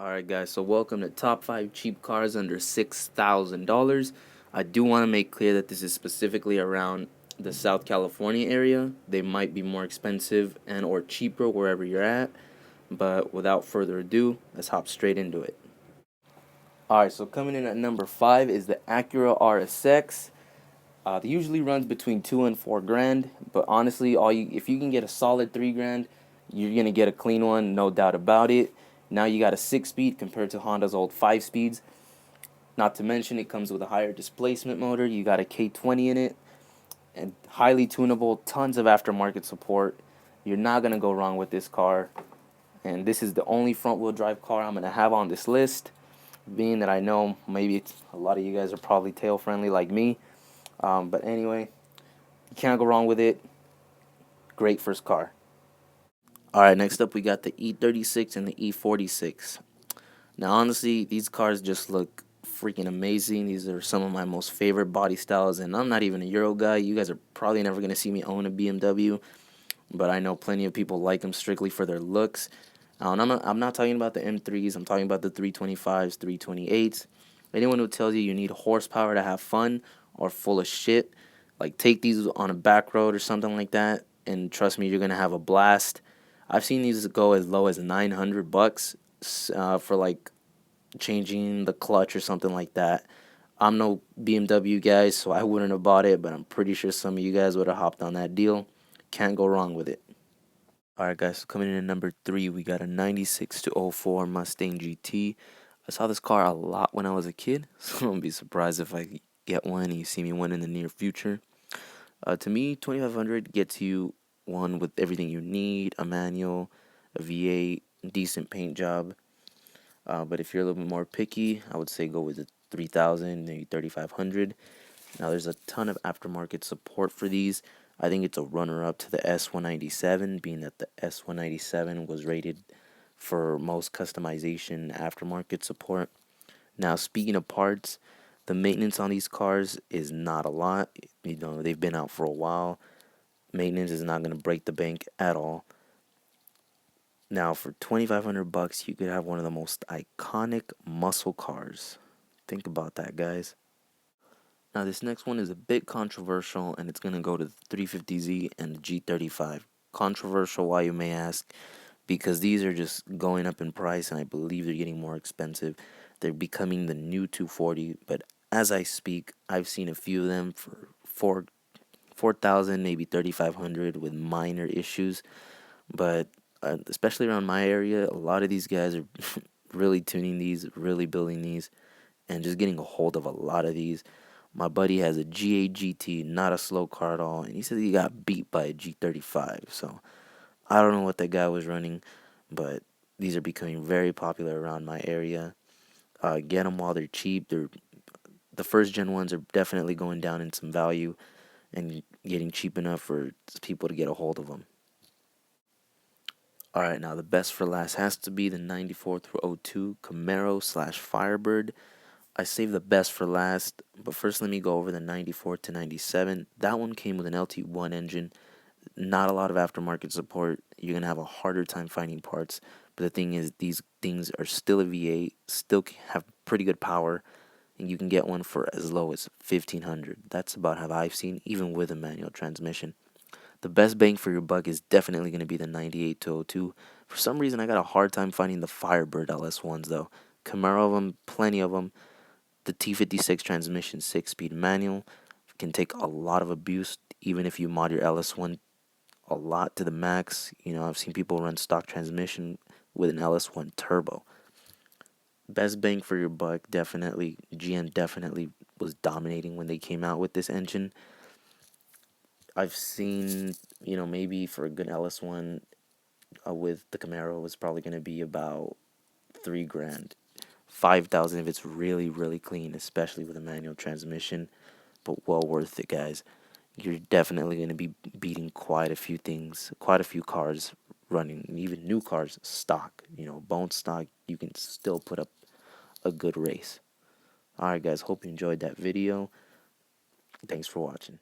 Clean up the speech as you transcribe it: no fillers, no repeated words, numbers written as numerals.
Alright guys, so welcome to top 5 cheap cars under $6,000. I do want to make clear that this is specifically around the South California area. They might be more expensive and or cheaper wherever you're at, but without further ado, let's hop straight into it. Alright, so coming in at number 5 is the Acura RSX. They usually runs between 2 and 4 grand, but honestly, if you can get a solid 3 grand, you're gonna get a clean one, no doubt about it. Now you got a 6-speed compared to Honda's old 5 speeds. Not to mention it comes with a higher displacement motor. You got a K20 in it, and highly tunable, tons of aftermarket support. You're not gonna go wrong with this car. And this is the only front-wheel drive car I'm gonna have on this list, being that I know maybe a lot of you guys are probably tail friendly like me. But anyway, you can't go wrong with it. Great first car. Alright, next up we got the E36 and the E46. Now honestly, these cars just look freaking amazing. These are some of my most favorite body styles, and I'm not even a Euro guy. You guys are probably never going to see me own a BMW, but I know plenty of people like them strictly for their looks. And I'm not talking about the M3s, I'm talking about the 325s, 328s. Anyone who tells you need horsepower to have fun or full of shit, like take these on a back road or something like that, and trust me, you're going to have a blast. I've seen these go as low as $900 for like changing the clutch or something like that. I'm no BMW guy, so I wouldn't have bought it, but I'm pretty sure some of you guys would have hopped on that deal. Can't go wrong with it. Alright guys, so coming in at number 3, we got a 96 to 04 Mustang GT. I saw this car a lot when I was a kid, so don't be surprised if I get one and you see me one in the near future. To me, 2500 gets you one with everything you need: a manual, a V8, decent paint job. But if you're a little bit more picky, I would say go with the 3000, maybe 3500. Now there's a ton of aftermarket support for these. I think it's a runner-up to the S197, being that the S197 was rated for most customization aftermarket support. Now speaking of parts, the maintenance on these cars is not a lot. You know, they've been out for a while. Maintenance is not going to break the bank at all. Now for $2,500, you could have one of the most iconic muscle cars. Think about that, guys. Now this next one is a bit controversial, and it's going to go to the 350Z and the G35. Controversial, why, you may ask? Because these are just going up in price, and I believe they're getting more expensive. They're becoming the new 240, but as I speak, I've seen a few of them for 4,000, maybe 3,500 with minor issues. But especially around my area, a lot of these guys are really tuning these, really building these, and just getting a hold of a lot of these. My buddy has a G8 GT, not a slow car at all, and he says he got beat by a G35. So I don't know what that guy was running, but these are becoming very popular around my area. Get them while they're cheap. The first gen ones are definitely going down in some value and getting cheap enough for people to get a hold of them. Alright, now the best for last has to be the 94 through 02 Camaro / Firebird. I saved the best for last, but first let me go over the 94 to 97. That one came with an LT1 engine. Not a lot of aftermarket support. You're going to have a harder time finding parts. But the thing is, these things are still a V8, still have pretty good power, and you can get one for as low as $1,500. That's about how I've seen, even with a manual transmission. The best bang for your buck is definitely going to be the 98 to 02. For some reason, I got a hard time finding the Firebird LS1s, though. Camaro of them, plenty of them. The T56 transmission 6-speed manual can take a lot of abuse, even if you mod your LS1 a lot to the max. You know, I've seen people run stock transmission with an LS1 turbo. Best bang for your buck, definitely. GM definitely was dominating when they came out with this engine. I've seen, you know, maybe for a good LS1 with the Camaro was probably going to be about 3 grand. 5,000 if it's really, really clean, especially with a manual transmission. But well worth it, guys. You're definitely going to be beating quite a few things, quite a few cars running, even new cars stock. You know, bone stock, you can still put up a good race. Alright, guys, hope you enjoyed that video. Thanks for watching.